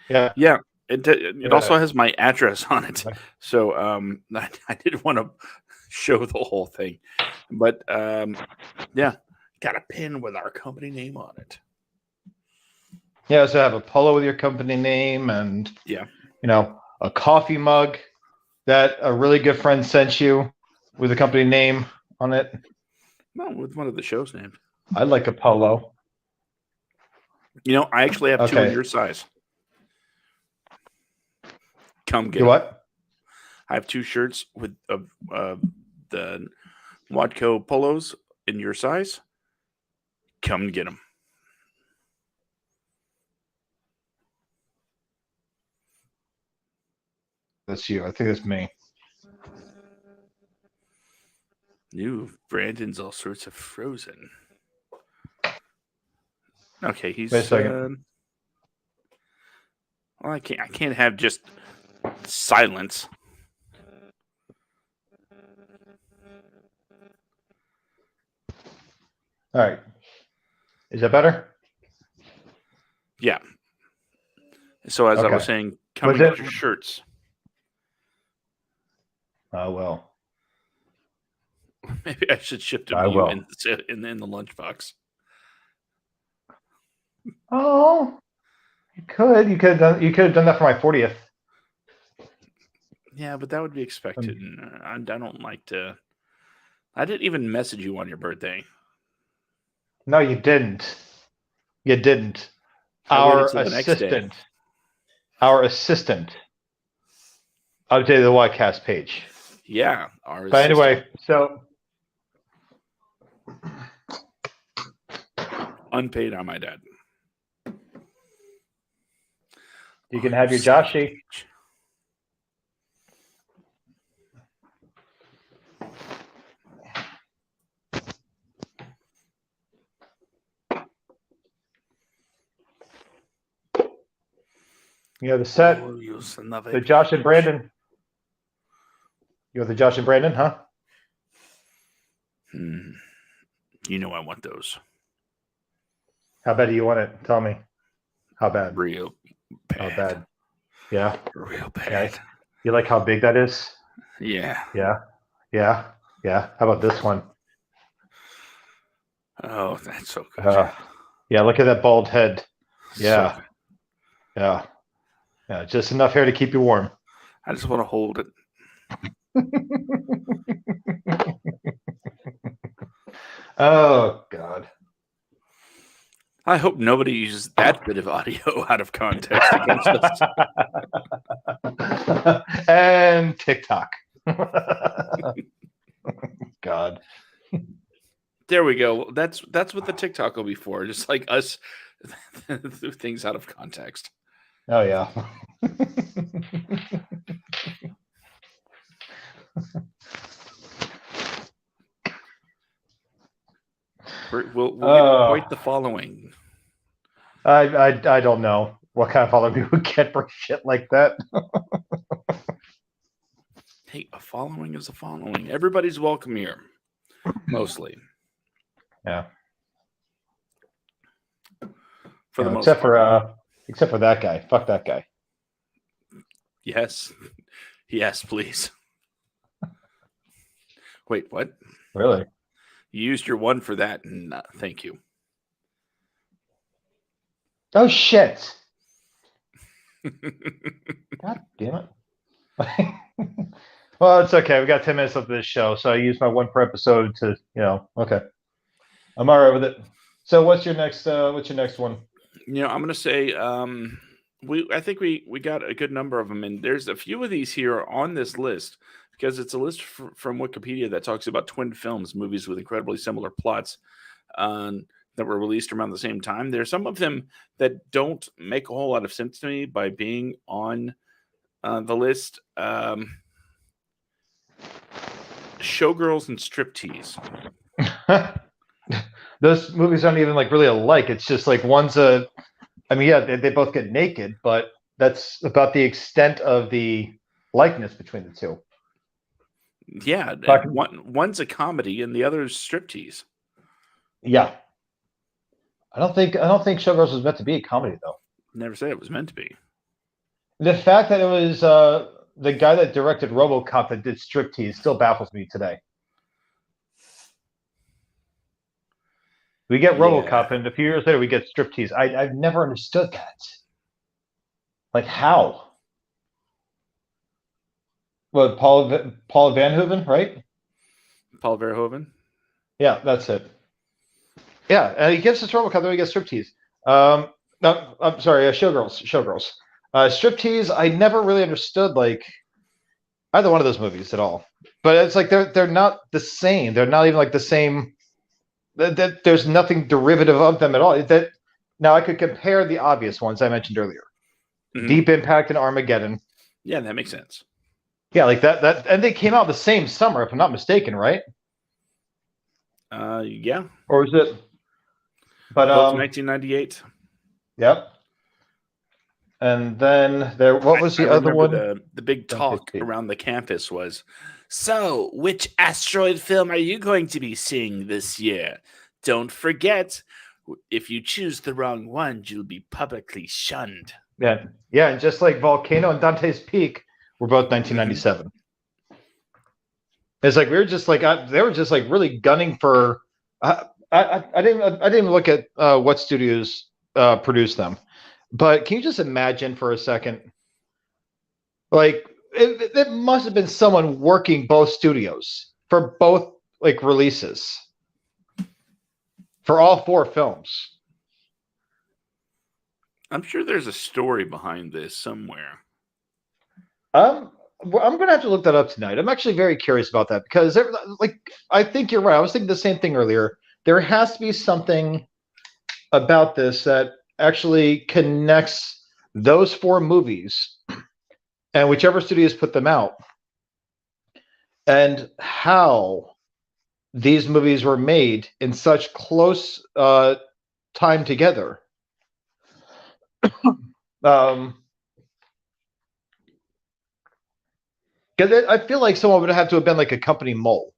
B: Yeah.
A: Yeah. It also has my address on it. So I didn't want to show the whole thing. But yeah, got a pin with our company name on it.
B: Yeah, so I have a polo with your company name and a coffee mug that a really good friend sent you with the company name on it.
A: No, with one of the shows named.
B: I like a polo.
A: I actually have two in your size. Come get
B: what?
A: I have two shirts with the Wadco polos in your size. Come get them.
B: That's you. I think that's me.
A: Brandon's all sorts of frozen. Okay, he's.
B: Wait a second.
A: Well, I can't have just silence.
B: All right. Is that better?
A: Yeah. So as I was saying, come and get your shirts.
B: Oh well.
A: Maybe I should shift them to you in the lunchbox.
B: Oh, you could. You could have done that for my 40th.
A: Yeah, but that would be expected. I don't like to. I didn't even message you on your birthday.
B: No, you didn't. You didn't. Our assistant updated the WADcast page.
A: Yeah.
B: But anyway, so
A: unpaid on my dad.
B: You can have your Joshie. You have the set. The Josh and Brandon. You have the Josh and Brandon, huh?
A: You know I want those.
B: How bad do you want it? Tell me. How bad?
A: Real bad.
B: How bad? Yeah.
A: Real bad.
B: Yeah. You like how big that is?
A: Yeah.
B: Yeah. Yeah. Yeah. How about this one?
A: Oh, that's so good.
B: Yeah, look at that bald head. Yeah.
A: So
B: yeah. Yeah. Just enough hair to keep you warm.
A: I just want to hold it.
B: Oh, God.
A: I hope nobody uses that bit of audio out of context against us.
B: And TikTok. God.
A: There we go. That's what the TikTok will be for. Just like us things out of context.
B: Oh, yeah.
A: We'll get quite the following.
B: I don't know what kind of following we would get for shit like that.
A: Hey, a following is a following. Everybody's welcome here. Mostly.
B: Yeah.
A: For the most
B: part. Except for that guy. Fuck that guy.
A: Yes. Yes, please. Wait, what?
B: Really?
A: You used your one for that, and thank you.
B: Oh, shit. God damn it. Well, it's okay. We got 10 minutes of this show, so I used my one per episode to, okay. I'm all right with it. So what's your next one?
A: I'm gonna say I think we got a good number of them, and there's a few of these here on this list because it's a list from Wikipedia that talks about twin films, movies with incredibly similar plots that were released around the same time. There are some of them that don't make a whole lot of sense to me by being on the list. Showgirls and Striptease.
B: Those movies aren't even like really alike. It's just like one's a. I mean, yeah, they both get naked, but that's about the extent of the likeness between the two.
A: Yeah, one's a comedy and the other's striptease.
B: Yeah, I don't think Showgirls was meant to be a comedy though.
A: Never said it was meant to be.
B: The fact that it was the guy that directed RoboCop that did Striptease still baffles me today. We get RoboCop, and a few years later we get Striptease. I've never understood that. Like how? What, Paul Van Hoven, right?
A: Paul Verhoeven.
B: Yeah, that's it. Yeah, he gets his RoboCop, then he gets Striptease. No, I'm sorry, Showgirls. Striptease, I never really understood like either one of those movies at all. But it's like they're not the same. They're not even like the same. There's nothing derivative of them at all. Now I could compare the obvious ones I mentioned earlier. Mm-hmm. Deep Impact and Armageddon.
A: Yeah, that makes sense.
B: Yeah, like that and they came out the same summer, if I'm not mistaken, right?
A: Yeah.
B: Or was it? But
A: 1998.
B: Yep. And then what was the other one?
A: The big talk around the campus was, so which asteroid film are you going to be seeing this year? Don't forget, if you choose the wrong one, you'll be publicly shunned.
B: Yeah, and just like Volcano and Dante's Peak were both 1997. Mm-hmm. It's like we were just like they were just like really gunning for. I didn't even look at what studios produced them, but can you just imagine for a second? Like it must have been someone working both studios for both like releases for all 4 films.
A: I'm sure there's a story behind this somewhere.
B: I'm going to have to look that up tonight. I'm actually very curious about that because, like, I think you're right. I was thinking the same thing earlier. There has to be something about this that actually connects those 4 movies and whichever studios put them out and how these movies were made in such close time together. Because I feel like someone would have to have been like a company mole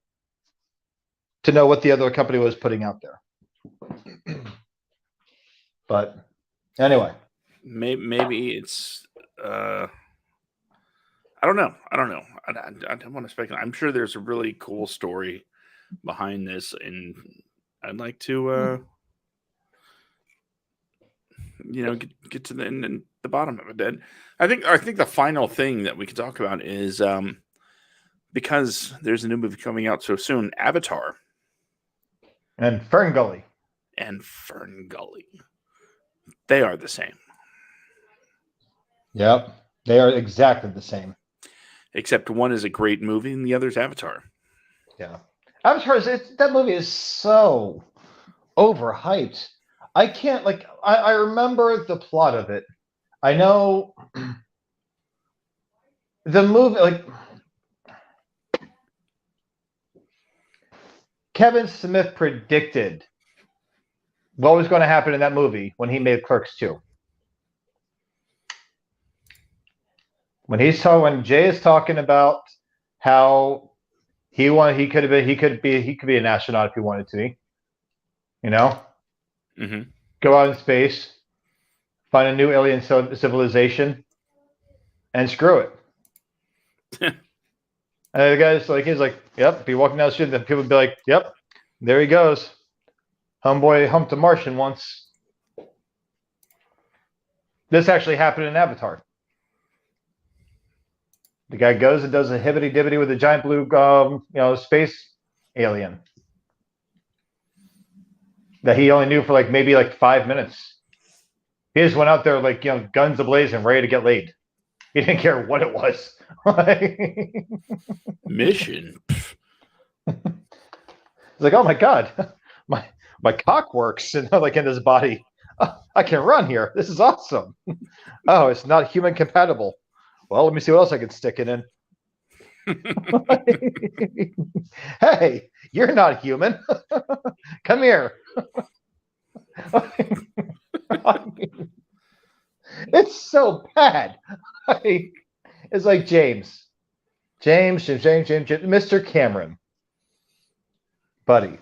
B: to know what the other company was putting out there. But anyway,
A: maybe it's I don't know. I don't want to speculate. I'm sure there's a really cool story behind this, and I'd like to get to the end and the bottom of it. And I think the final thing that we can talk about is because there's a new movie coming out so soon, Avatar
B: and Fern Gully.
A: They are the same.
B: Yep, they are exactly the same.
A: Except one is a great movie and the other is Avatar.
B: Yeah, Avatar that movie is so overhyped. I can't I remember the plot of it. I know the movie Kevin Smith predicted what was going to happen in that movie when he made Clerks 2. When Jay is talking about how he could be an astronaut if he wanted to be,
A: mm-hmm.
B: Go out in space, find a new alien civilization, and screw it. And the guy's like, he's like, yep. Be walking down the street, and then people would be like, yep, there he goes. Homeboy humped a Martian once. This actually happened in Avatar. The guy goes and does a hibbity-dibbity with a giant blue, space alien that he only knew for maybe 5 minutes. He just went out there guns ablazing, ready to get laid. He didn't care what it was.
A: Mission.
B: It's like, oh my god, my cock works and like in his body. Oh, I can run here. This is awesome. Oh, it's not human compatible. Well, let me see what else I can stick it in. Hey, you're not human. Come here. It's so bad. It's like James, Mr. Cameron, buddy.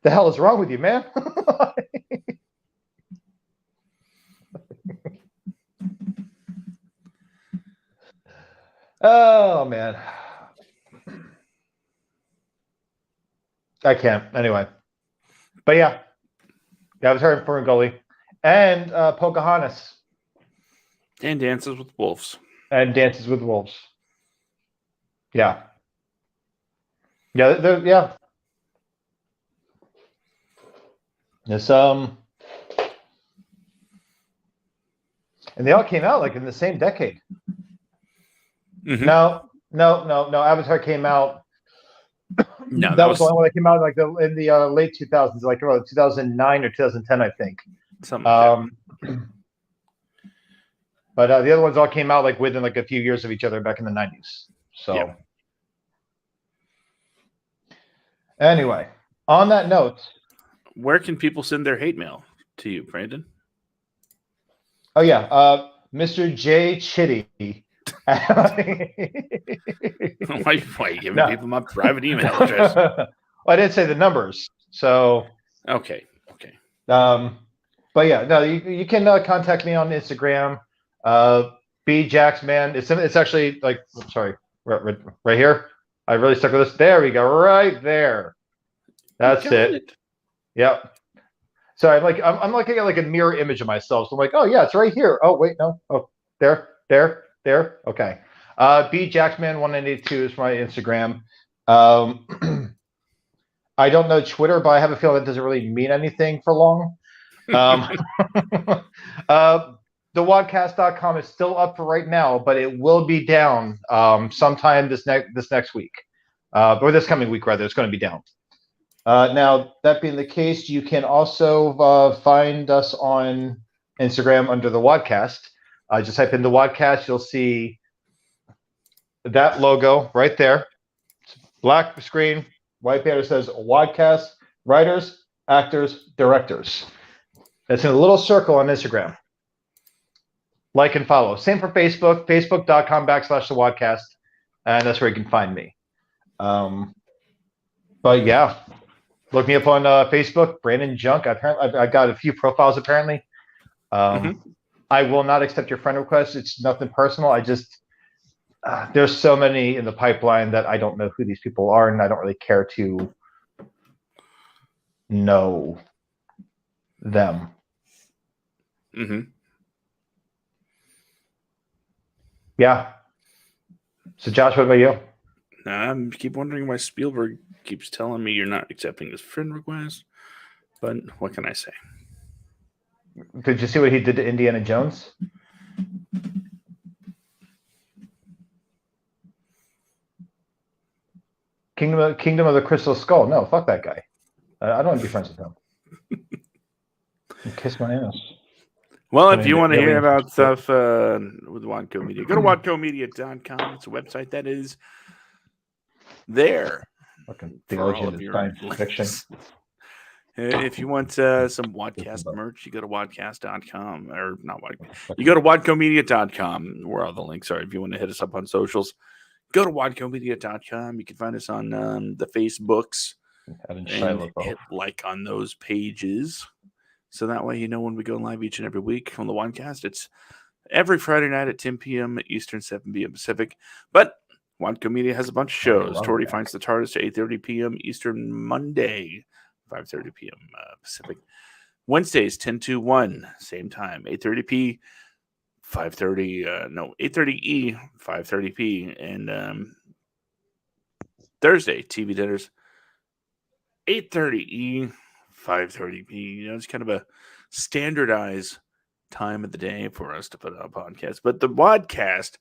B: The hell is wrong with you, man? Oh man, I can't. Anyway, but yeah, that was her for Gully, and Pocahontas,
A: And Dances with Wolves.
B: and Dances with Wolves. Yeah, yeah. It's and they all came out like in the same decade.
A: Mm-hmm.
B: No. Avatar came out.
A: No,
B: that was the only one that came out like in the late 2000s, like around 2009 or 2010, I think.
A: something like that.
B: But the other ones all came out like within like a few years of each other back in the 90s. So
A: Yeah.
B: Anyway, on that note,
A: where can people send their hate mail to you, Brandon?
B: Oh yeah, Mr. J. Chitty.
A: Why are you giving people my private email address?
B: Well, I didn't say the numbers, so
A: okay.
B: But yeah, no, you can contact me on Instagram, bjacksman. It's actually like, sorry, right here. I really stuck with this. There we go, right there. That's it. Yep. So I'm looking at like a mirror image of myself. So I'm like, oh yeah, it's right here. Oh wait, no. Oh, there. Okay. bjacksman192 is my Instagram. I don't know Twitter, but I have a feeling that doesn't really mean anything for long. TheWADcast.com is still up for right now, but it will be down sometime this next week, or this coming week rather. It's going to be down. Now, that being the case, you can also find us on Instagram under the WADcast. Just type in the WADcast, you'll see that logo right there. Black screen, white banner says WADcast, writers, actors, directors. It's in a little circle on Instagram. Like and follow. Same for Facebook, facebook.com/the WADcast, and that's where you can find me. But yeah, look me up on Facebook, Brandon Junk. Apparently, I've got a few profiles apparently. I will not accept your friend request. It's nothing personal. I just there's so many in the pipeline that I don't know who these people are, and I don't really care to know them. Yeah. So Josh, what about you?
A: I keep wondering why Spielberg keeps telling me you're not accepting his friend request, but what can I say?
B: Did you see what he did to Indiana Jones? Kingdom of the Crystal Skull. No, fuck that guy. I don't want to be friends with him. Kiss my ass.
A: Well, if you want to hear about stuff with Wadco Media, go to wadcomedia.com. It's a website that is there.
B: Fucking theology of science fiction.
A: If you want some WADcast merch, you go to wadcast.com, or not Wadcast. You go to wadcomedia.com, where all the links are. If you want to hit us up on socials, go to wadcomedia.com. You can find us on the Facebooks and hit like on those pages. So that way you know when we go live each and every week on the WADcast. It's every Friday night at 10 p.m. Eastern, 7 p.m. Pacific. But Wadco Media has a bunch of shows. Tori Finds the TARDIS at 8:30 p.m. Eastern, Monday, 5:30 p.m. Pacific. Wednesdays, 10 to 1, same time, 8:30 p. 8:30 E, 5:30 P, and Thursday TV dinners, 8:30 E, 5:30 P. You know, it's kind of a standardized time of the day for us to put out a podcast. But the WADcast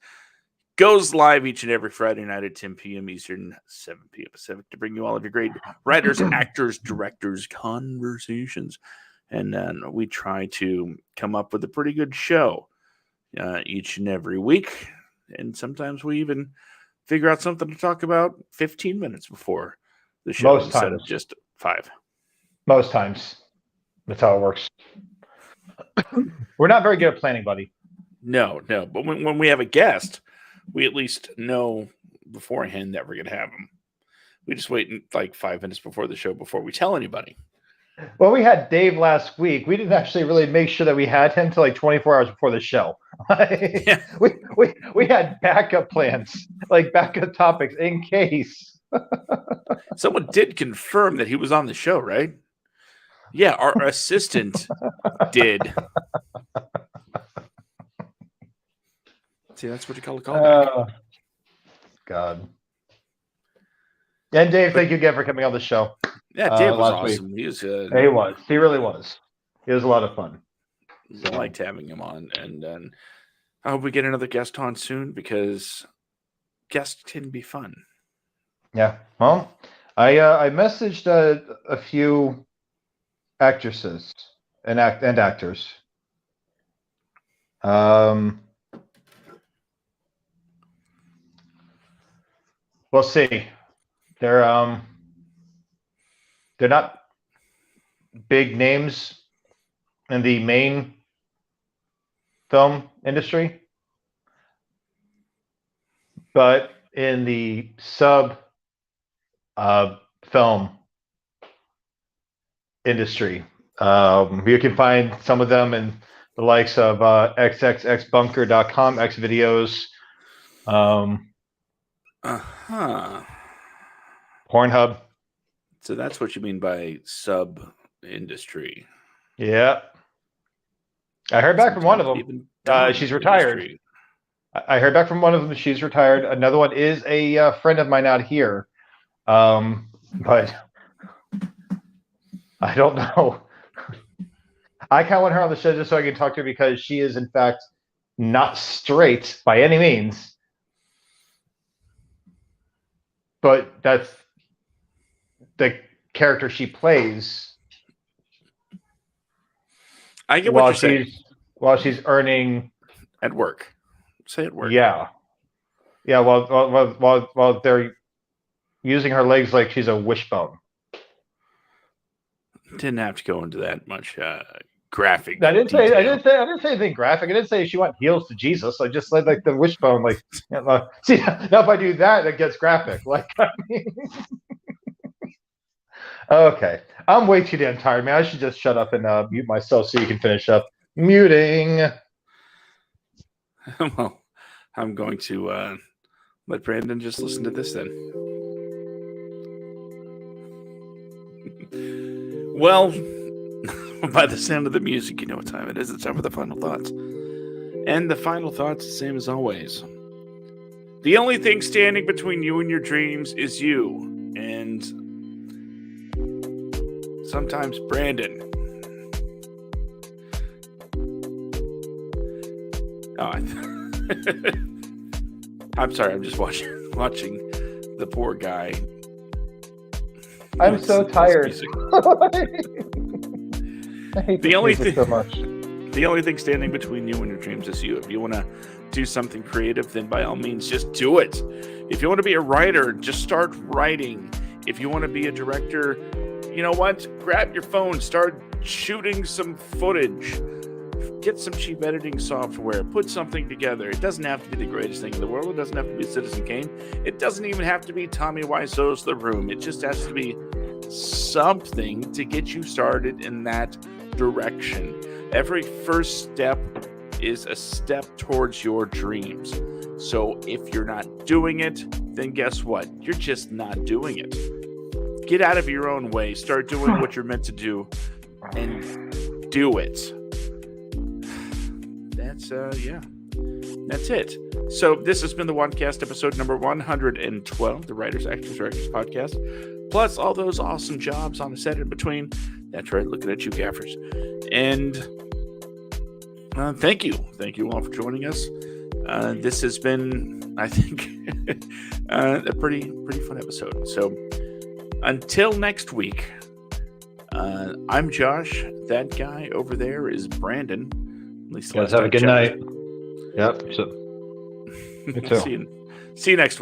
A: goes live each and every Friday night at 10 p.m. Eastern, 7 p.m. Pacific to bring you all of your great writers, actors, directors, conversations. And we try to come up with a pretty good show each and every week. And sometimes we even figure out something to talk about 15 minutes before the show instead of just 5.
B: Most times. That's how it works. We're not very good at planning, buddy.
A: No. But when we have a guest, we at least know beforehand that we're going to have them. We just wait like 5 minutes before the show before we tell anybody.
B: Well, we had Dave last week. We didn't actually really make sure that we had him till like 24 hours before the show.
A: Yeah.
B: We had backup plans, like backup topics in case.
A: Someone did confirm that he was on the show, right? Yeah, our assistant did. See, that's what you call a callback.
B: God. And Dave, thank you again for coming on the show.
A: Yeah, Dave was awesome. He was.
B: He was. He really was. It was a lot of fun.
A: I liked having him on, and I hope we get another guest on soon because guests can be fun.
B: Yeah. Well, I messaged a few actresses and actors. We'll see. They're not big names in the main film industry, but in the sub film industry, you can find some of them in the likes of xxxbunker.com, xvideos, Pornhub.
A: So that's what you mean by sub industry.
B: Yeah. I heard back from one of them. She's retired. Industry. I heard back from one of them. She's retired. Another one is a friend of mine out here. But I don't know. I kind of want her on the show just so I can talk to her because she is, in fact, not straight by any means. But that's the character she plays.
A: I get what you're saying.
B: While she's earning
A: at work. Say at work.
B: Yeah. Yeah, while they're using her legs like she's a wishbone.
A: Didn't have to go into that much graphic.
B: I didn't say anything graphic. I didn't say she went heels to Jesus. I just said like the wishbone. Like, see, now if I do that, it gets graphic. Like, I mean, okay, I'm way too damn tired, man. I should just shut up and mute myself so you can finish up muting.
A: Well, I'm going to let Brandon just listen to this then. Well, by the sound of the music, you know what time it is. It's time for the final thoughts. And the final thoughts, the same as always. The only thing standing between you and your dreams is you. And sometimes Brandon. Oh, I'm sorry. I'm just watching the poor guy.
B: I'm so tired. I hate
A: the only thing
B: so much.
A: The only thing standing between you and your dreams is you. If you want to do something creative, then by all means, just do it. If you want to be a writer, just start writing. If you want to be a director, you know what? Grab your phone, start shooting some footage. Get some cheap editing software. Put something together. It doesn't have to be the greatest thing in the world. It doesn't have to be Citizen Kane. It doesn't even have to be Tommy Wiseau's The Room. It just has to be something to get you started in that direction. Every first step is a step towards your dreams. So if you're not doing it, then guess what? You're just not doing it. Get out of your own way. Start doing what you're meant to do and do it. That's it. So this has been the WADcast episode number 112, the Writers, Actors, Directors podcast, plus all those awesome jobs on the set in between. That's right, looking at you gaffers. And Thank you all for joining us. This has been, I think, a pretty fun episode. So until next week, I'm Josh. That guy over there is Brandon. At least
B: guys have a good night. Yep. So,
A: see you next week.